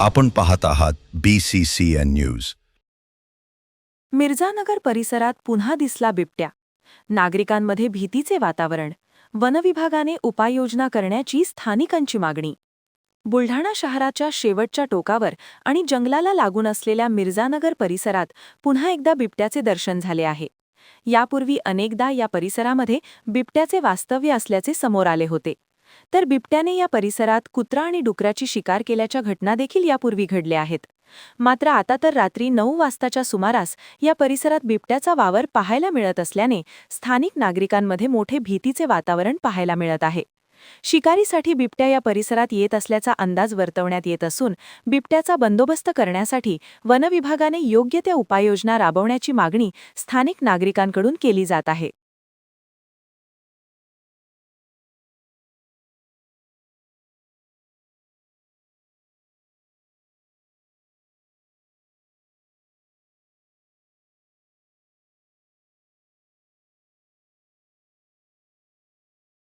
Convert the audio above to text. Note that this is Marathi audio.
आपण पाहत आहात BCCN न्यूज. मिर्झानगर परिसरात पुन्हा दिसला बिबट्या. नागरिकांमध्ये भीतीचे वातावरण. वनविभागाने उपाययोजना करण्याची स्थानिकांची मागणी. बुलढाणा शहराच्या शेवटच्या टोकावर आणि जंगलाला लागून असलेल्या मिर्झानगर परिसरात पुन्हा एकदा बिबट्याचे दर्शन झाले आहे. यापूर्वी अनेकदा या परिसरामध्ये बिबट्याचे वास्तव्य असल्याचे समोर आले होते. तर बिबट्याने या परिसरात कुत्रा आणि डुकराची शिकार केल्याच्या घटना देखील यापूर्वी घडल्या आहेत. मात्र आता तर रात्री 9 वाजताच्या सुमारास या परिसरात बिबट्याचा वावर पाहायला मिळत असल्याने स्थानिक नागरिकांमध्ये मोठे भीतीचे वातावरण पाहायला मिळत आहे. शिकारीसाठी बिबट्या या परिसरात येत असल्याचा अंदाज वर्तवण्यात येत असून बिबट्याचा बंदोबस्त करण्यासाठी वनविभागाने योग्य त्या उपाययोजना राबवण्याची मागणी स्थानिक नागरिकांकडून केली जात आहे.